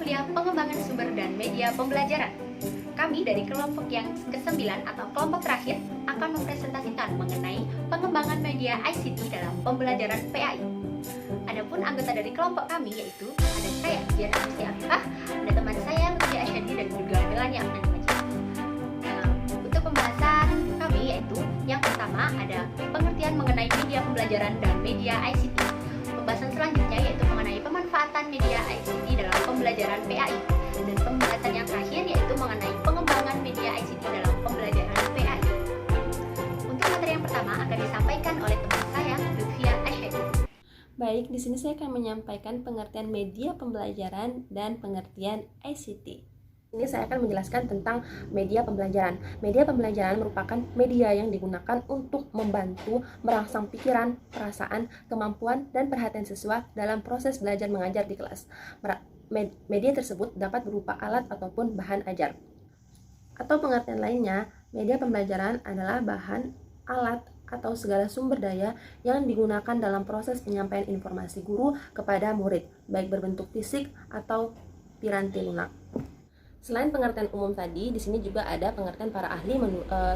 kuliah pengembangan sumber dan media pembelajaran. Kami dari kelompok yang ke-9 atau kelompok terakhir akan mempresentasikan mengenai pengembangan media ICT dalam pembelajaran PAI. Adapun anggota dari kelompok kami yaitu ada saya, Dian Agusti Afifah, ada teman saya Lutfi Asyadi dan juga Melania Afnan Majid. Untuk pembahasan kami yaitu yang pertama ada pengertian mengenai media pembelajaran dan media ICT. Pembahasan selanjutnya yaitu mengenai pemanfaatan media ICT dalam pembelajaran PAI. Dan pembahasan yang terakhir yaitu mengenai pengembangan media ICT dalam pembelajaran PAI. Untuk materi yang pertama akan disampaikan oleh teman saya, Lutfi Asyadi. Baik, di sini saya akan menyampaikan pengertian media pembelajaran dan pengertian ICT. Ini saya akan menjelaskan tentang media pembelajaran. Media pembelajaran merupakan media yang digunakan untuk membantu merangsang pikiran, perasaan, kemampuan, dan perhatian siswa dalam proses belajar mengajar di kelas. Media tersebut dapat berupa alat ataupun bahan ajar. Atau pengertian lainnya, media pembelajaran adalah bahan, alat, atau segala sumber daya yang digunakan dalam proses penyampaian informasi guru kepada murid, baik berbentuk fisik atau piranti lunak. Selain pengertian umum tadi, di sini juga ada pengertian para ahli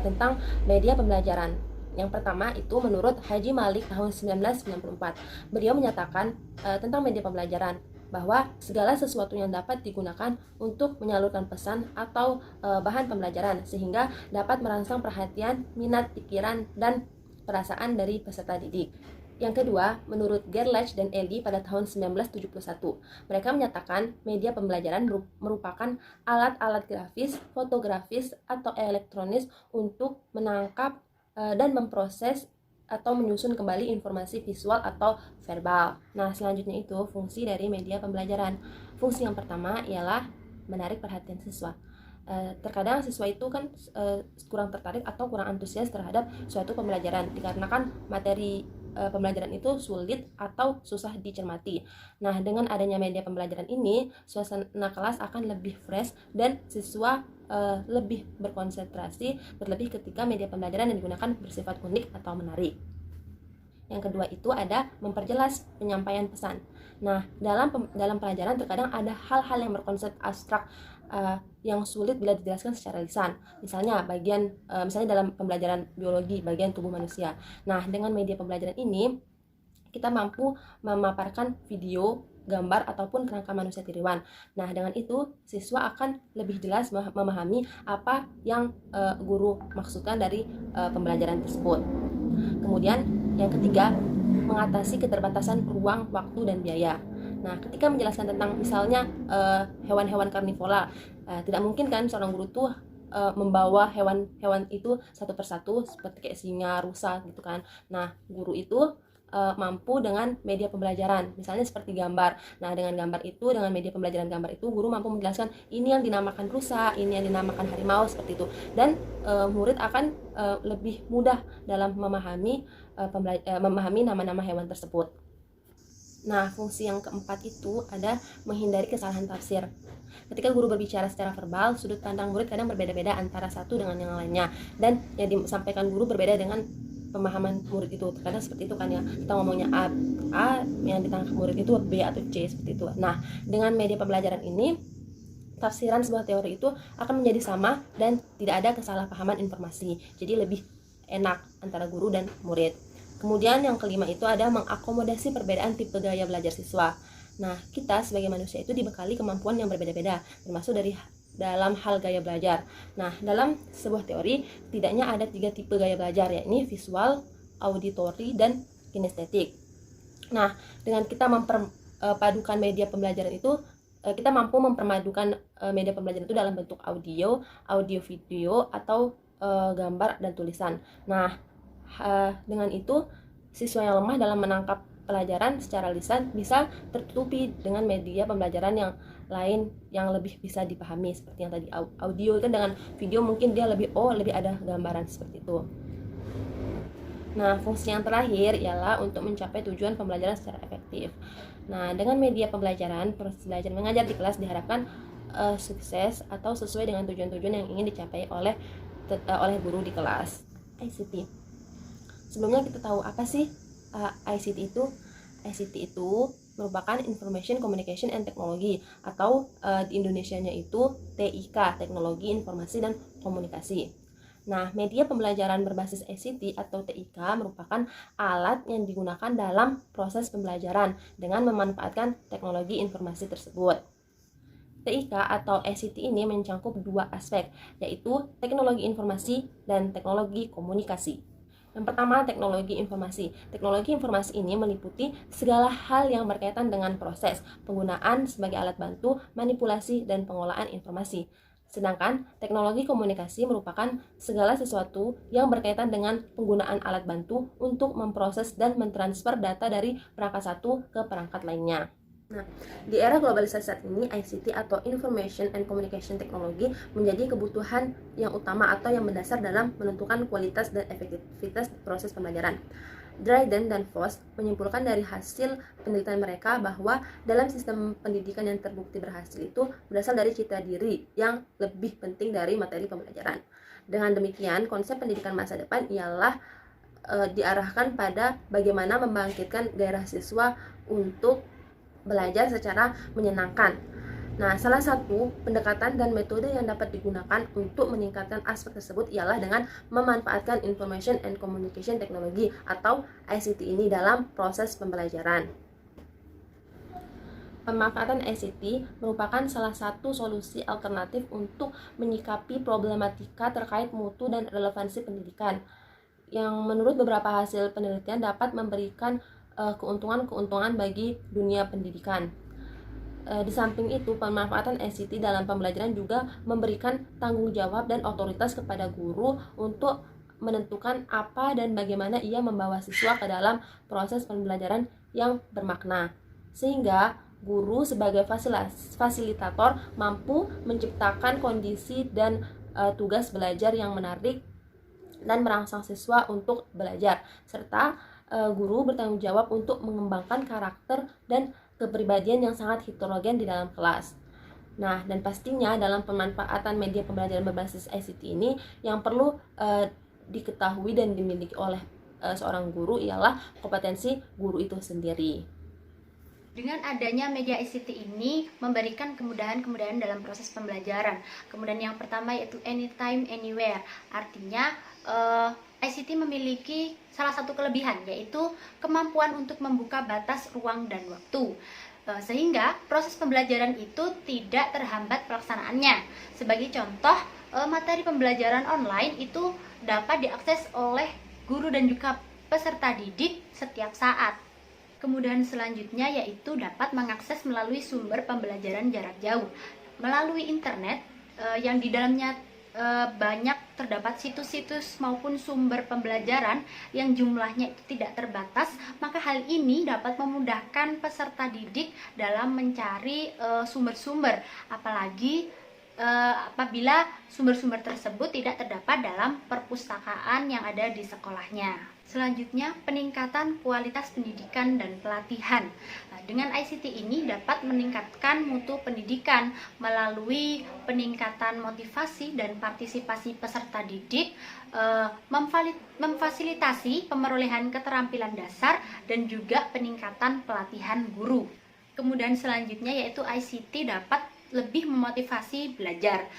tentang media pembelajaran. Yang pertama itu menurut Haji Malik tahun 1994. Beliau menyatakan tentang media pembelajaran bahwa segala sesuatu yang dapat digunakan untuk menyalurkan pesan atau bahan pembelajaran sehingga dapat merangsang perhatian, minat, pikiran, dan perasaan dari peserta didik. Yang kedua, menurut Gerlach dan Eddy pada tahun 1971, mereka menyatakan media pembelajaran merupakan alat-alat grafis, fotografis, atau elektronis untuk menangkap dan memproses atau menyusun kembali informasi visual atau verbal. Nah, selanjutnya itu fungsi dari media pembelajaran. Fungsi yang pertama ialah menarik perhatian siswa. Terkadang siswa itu kan kurang tertarik atau kurang antusias terhadap suatu pembelajaran dikarenakan materi pembelajaran itu sulit atau susah dicermati. Nah, dengan adanya media pembelajaran ini, suasana kelas akan lebih fresh dan siswa lebih berkonsentrasi, terlebih ketika media pembelajaran yang digunakan bersifat unik atau menarik. Yang kedua itu ada memperjelas penyampaian pesan. Nah, dalam pelajaran terkadang ada hal-hal yang berkonsep abstrak yang sulit bila dijelaskan secara lisan. Misalnya misalnya dalam pembelajaran biologi bagian tubuh manusia. Nah, dengan media pembelajaran ini kita mampu memaparkan video, gambar ataupun kerangka manusia tiruan. Nah, dengan itu siswa akan lebih jelas memahami apa yang guru maksudkan dari pembelajaran tersebut. Kemudian yang ketiga, mengatasi keterbatasan ruang, waktu, dan biaya. Nah, ketika menjelaskan tentang misalnya hewan-hewan karnivora, tidak mungkin kan seorang guru tuh membawa hewan-hewan itu satu persatu seperti kayak singa, rusa gitu kan. Nah, guru itu mampu dengan media pembelajaran, misalnya seperti gambar. Nah, dengan media pembelajaran gambar itu, guru mampu menjelaskan ini yang dinamakan rusa, ini yang dinamakan harimau, seperti itu. Dan murid akan lebih mudah dalam memahami nama-nama hewan tersebut. Nah, fungsi yang keempat itu ada menghindari kesalahan tafsir. Ketika guru berbicara secara verbal, sudut pandang murid kadang berbeda-beda antara satu dengan yang lainnya, dan yang disampaikan guru berbeda dengan pemahaman murid itu. Terkadang seperti itu kan ya, kita ngomongnya A yang ditangkap murid itu B atau C, seperti itu. Nah, dengan media pembelajaran ini, tafsiran sebuah teori itu akan menjadi sama dan tidak ada kesalahpahaman informasi. Jadi lebih enak antara guru dan murid. Kemudian yang kelima itu ada mengakomodasi perbedaan tipe gaya belajar siswa. Nah, kita sebagai manusia itu dibekali kemampuan yang berbeda-beda, termasuk dalam hal gaya belajar. Nah, dalam sebuah teori, tidaknya ada 3 tipe gaya belajar, yakni visual, auditory, dan kinestetik. Nah, dengan kita memperpadukan media pembelajaran itu, kita mampu mempermadukan media pembelajaran itu dalam bentuk audio video, atau gambar dan tulisan. Nah, dengan itu siswa yang lemah dalam menangkap pelajaran secara lisan bisa tertutupi dengan media pembelajaran yang lain yang lebih bisa dipahami, seperti yang tadi audio kan, dengan video mungkin dia lebih ada gambaran seperti itu. Nah, fungsi yang terakhir ialah untuk mencapai tujuan pembelajaran secara efektif. Nah, dengan media pembelajaran, proses belajar mengajar di kelas diharapkan sukses atau sesuai dengan tujuan-tujuan yang ingin dicapai oleh guru di kelas. ICT. Sebelumnya kita tahu apa sih ICT itu? ICT itu merupakan Information Communication and Technology atau di Indonesianya itu TIK, Teknologi Informasi dan Komunikasi. Nah, media pembelajaran berbasis ICT atau TIK merupakan alat yang digunakan dalam proses pembelajaran dengan memanfaatkan teknologi informasi tersebut. TIK atau ICT ini mencakup dua aspek, yaitu teknologi informasi dan teknologi komunikasi. Yang pertama, teknologi informasi. Teknologi informasi ini meliputi segala hal yang berkaitan dengan proses, penggunaan sebagai alat bantu, manipulasi, dan pengolahan informasi. Sedangkan teknologi komunikasi merupakan segala sesuatu yang berkaitan dengan penggunaan alat bantu untuk memproses dan mentransfer data dari perangkat satu ke perangkat lainnya. Nah, di era globalisasi saat ini, ICT atau Information and Communication Technology menjadi kebutuhan yang utama atau yang mendasar dalam menentukan kualitas dan efektivitas proses pembelajaran. Dryden dan Voss menyimpulkan dari hasil penelitian mereka bahwa dalam sistem pendidikan yang terbukti berhasil itu berasal dari citra diri yang lebih penting dari materi pembelajaran. Dengan demikian, konsep pendidikan masa depan ialah diarahkan pada bagaimana membangkitkan gairah siswa untuk belajar secara menyenangkan. Nah, salah satu pendekatan dan metode yang dapat digunakan untuk meningkatkan aspek tersebut ialah dengan memanfaatkan Information and Communication Technology atau ICT ini dalam proses pembelajaran. Pemanfaatan ICT merupakan salah satu solusi alternatif untuk menyikapi problematika terkait mutu dan relevansi pendidikan, yang menurut beberapa hasil penelitian dapat memberikan keuntungan-keuntungan bagi dunia pendidikan. Di samping itu, pemanfaatan ICT dalam pembelajaran juga memberikan tanggung jawab dan otoritas kepada guru untuk menentukan apa dan bagaimana ia membawa siswa ke dalam proses pembelajaran yang bermakna. Sehingga guru sebagai fasilitator mampu menciptakan kondisi dan tugas belajar yang menarik dan merangsang siswa untuk belajar, serta guru bertanggung jawab untuk mengembangkan karakter dan kepribadian yang sangat heterogen di dalam kelas. Nah, dan pastinya dalam pemanfaatan media pembelajaran berbasis ICT ini yang perlu diketahui dan dimiliki oleh seorang guru ialah kompetensi guru itu sendiri. Dengan adanya media ICT ini memberikan kemudahan-kemudahan dalam proses pembelajaran. Kemudian yang pertama yaitu anytime, anywhere. Artinya ICT memiliki salah satu kelebihan, yaitu kemampuan untuk membuka batas ruang dan waktu. Sehingga proses pembelajaran itu tidak terhambat pelaksanaannya. Sebagai contoh, materi pembelajaran online itu dapat diakses oleh guru dan juga peserta didik setiap saat. Kemudian selanjutnya yaitu dapat mengakses melalui sumber pembelajaran jarak jauh melalui internet yang di dalamnya banyak terdapat situs-situs maupun sumber pembelajaran yang jumlahnya itu tidak terbatas, maka hal ini dapat memudahkan peserta didik dalam mencari sumber-sumber, apalagi apabila sumber-sumber tersebut tidak terdapat dalam perpustakaan yang ada di sekolahnya. Selanjutnya, peningkatan kualitas pendidikan dan pelatihan. Dengan ICT ini dapat meningkatkan mutu pendidikan melalui peningkatan motivasi dan partisipasi peserta didik, memfasilitasi pemerolehan keterampilan dasar, dan juga peningkatan pelatihan guru. Kemudian selanjutnya yaitu ICT dapat lebih memotivasi belajar,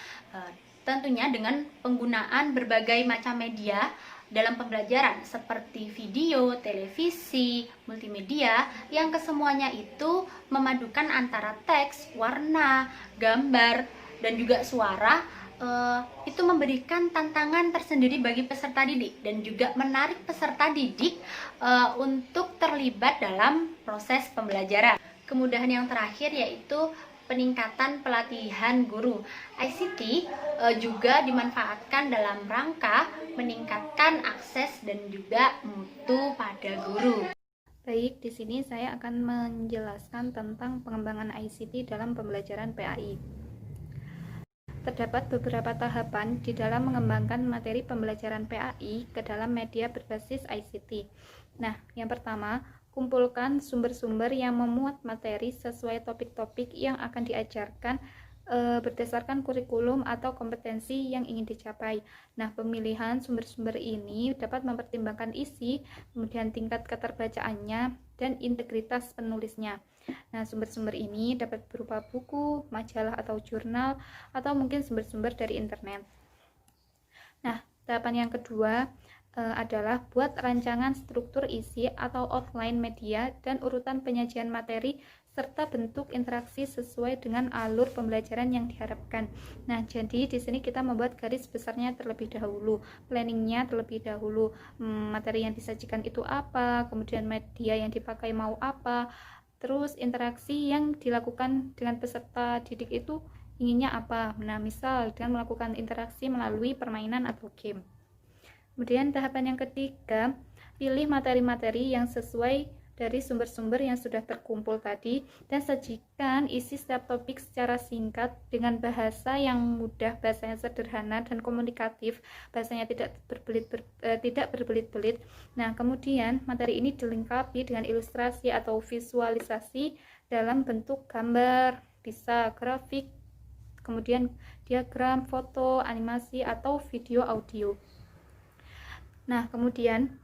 tentunya dengan penggunaan berbagai macam media dalam pembelajaran seperti video, televisi, multimedia yang kesemuanya itu memadukan antara teks, warna, gambar, dan juga suara. Itu memberikan tantangan tersendiri bagi peserta didik dan juga menarik peserta didik untuk terlibat dalam proses pembelajaran. Kemudahan yang terakhir yaitu peningkatan pelatihan guru. ICT juga dimanfaatkan dalam rangka meningkatkan akses dan juga mutu pada guru. Baik, di sini saya akan menjelaskan tentang pengembangan ICT dalam pembelajaran PAI. Terdapat beberapa tahapan di dalam mengembangkan materi pembelajaran PAI ke dalam media berbasis ICT. Nah, yang pertama, kumpulkan sumber-sumber yang memuat materi sesuai topik-topik yang akan diajarkan berdasarkan kurikulum atau kompetensi yang ingin dicapai. Nah, pemilihan sumber-sumber ini dapat mempertimbangkan isi, kemudian tingkat keterbacaannya, dan integritas penulisnya. Nah, sumber-sumber ini dapat berupa buku, majalah atau jurnal, atau mungkin sumber-sumber dari internet. Nah, tahapan yang kedua adalah buat rancangan struktur isi atau outline media dan urutan penyajian materi serta bentuk interaksi sesuai dengan alur pembelajaran yang diharapkan. Nah, jadi di sini kita membuat garis besarnya terlebih dahulu, planningnya terlebih dahulu, materi yang disajikan itu apa, kemudian media yang dipakai mau apa, terus interaksi yang dilakukan dengan peserta didik itu inginnya apa. Nah, misal dengan melakukan interaksi melalui permainan atau game. Kemudian tahapan yang ketiga, pilih materi-materi yang sesuai dari sumber-sumber yang sudah terkumpul tadi dan sajikan isi setiap topik secara singkat dengan bahasa yang mudah, bahasanya sederhana dan komunikatif, bahasanya tidak berbelit-belit. Nah, kemudian materi ini dilengkapi dengan ilustrasi atau visualisasi dalam bentuk gambar, bisa grafik, kemudian diagram, foto, animasi, atau video audio. Nah, kemudian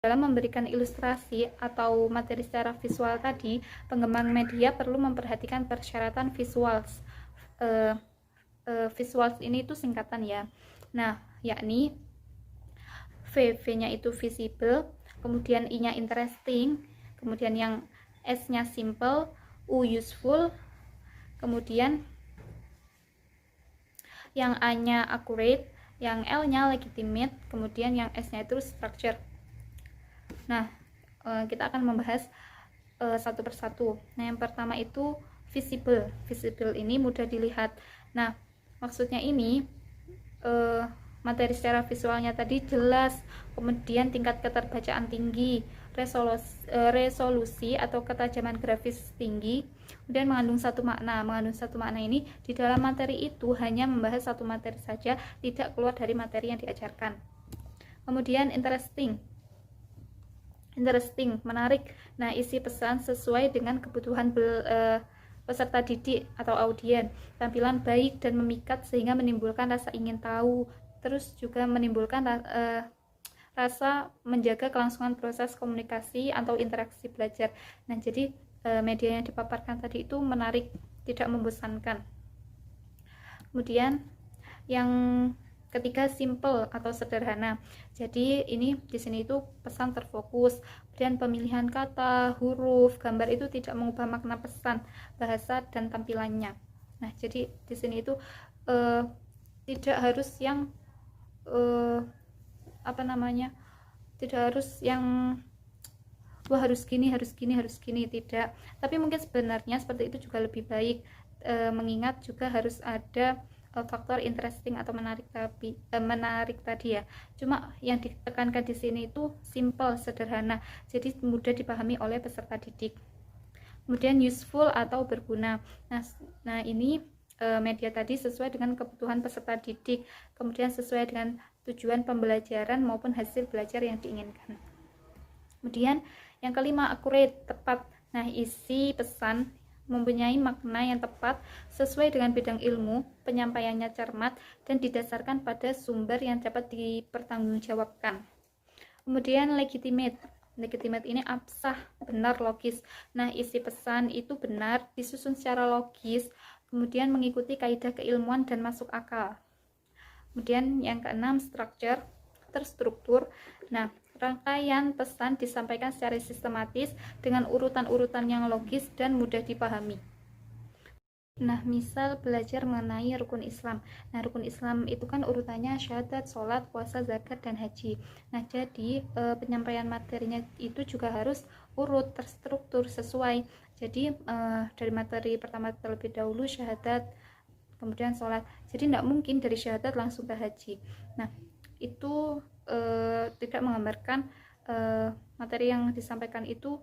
dalam memberikan ilustrasi atau materi secara visual tadi, pengembang media perlu memperhatikan persyaratan visuals. Visuals ini itu singkatan ya. Nah, yakni V-nya itu visible, kemudian I-nya interesting, kemudian yang S-nya simple, U useful, kemudian yang A-nya accurate, yang L-nya legitimate, kemudian yang S-nya itu structure. Nah, kita akan membahas satu persatu. Nah, yang pertama itu visible. Visible ini mudah dilihat. Nah, maksudnya ini materi secara visualnya tadi jelas, kemudian tingkat keterbacaan tinggi, resolusi atau ketajaman grafis tinggi, kemudian mengandung satu makna. Mengandung satu makna ini di dalam materi itu hanya membahas satu materi saja, tidak keluar dari materi yang diajarkan. Kemudian interesting, menarik. Nah, isi pesan sesuai dengan kebutuhan peserta didik atau audien. Tampilan baik dan memikat sehingga menimbulkan rasa ingin tahu, terus juga menimbulkan rasa menjaga kelangsungan proses komunikasi atau interaksi belajar. Nah, jadi media yang dipaparkan tadi itu menarik, tidak membosankan. Kemudian yang ketiga simple atau sederhana. Jadi ini di sini itu pesan terfokus. Kemudian pemilihan kata, huruf, gambar itu tidak mengubah makna pesan, bahasa dan tampilannya. Nah, jadi di sini itu tidak harus yang tidak harus yang wah harus gini, tidak. Tapi mungkin sebenarnya seperti itu juga lebih baik, mengingat juga harus ada faktor interesting atau menarik tadi ya. Cuma yang ditekankan di sini itu simple, sederhana, jadi mudah dipahami oleh peserta didik. Kemudian useful atau berguna. Nah ini media tadi sesuai dengan kebutuhan peserta didik, kemudian sesuai dengan tujuan pembelajaran maupun hasil belajar yang diinginkan. Kemudian yang kelima, accurate, tepat. Nah, isi pesan mempunyai makna yang tepat sesuai dengan bidang ilmu, penyampaiannya cermat dan didasarkan pada sumber yang dapat dipertanggungjawabkan. Kemudian legitimate ini absah, benar, logis. Nah, isi pesan itu benar, disusun secara logis, kemudian mengikuti kaidah keilmuan dan masuk akal. Kemudian yang keenam, structure, terstruktur. Nah, rangkaian pesan disampaikan secara sistematis dengan urutan-urutan yang logis dan mudah dipahami. Nah, misal belajar mengenai rukun Islam. Nah, rukun Islam itu kan urutannya syahadat, sholat, puasa, zakat, dan haji. Nah, jadi penyampaian materinya itu juga harus urut, terstruktur, sesuai. Jadi dari materi pertama terlebih dahulu syahadat, kemudian sholat. Jadi tidak mungkin dari syahadat langsung ke haji. Nah, itu tidak menggambarkan materi yang disampaikan itu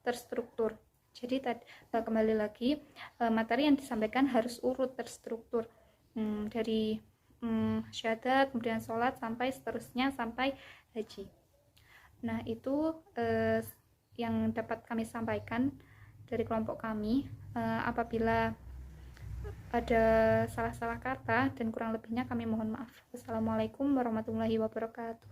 terstruktur. Jadi kembali lagi, materi yang disampaikan harus urut, terstruktur, dari syahadat, kemudian sholat, sampai seterusnya sampai haji. Nah, itu yang dapat kami sampaikan dari kelompok kami. Apabila ada salah-salah kata dan kurang lebihnya kami mohon maaf. Wassalamualaikum warahmatullahi wabarakatuh.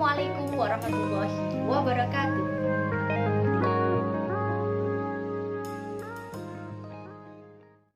Wassalamualaikum warahmatullahi wabarakatuh.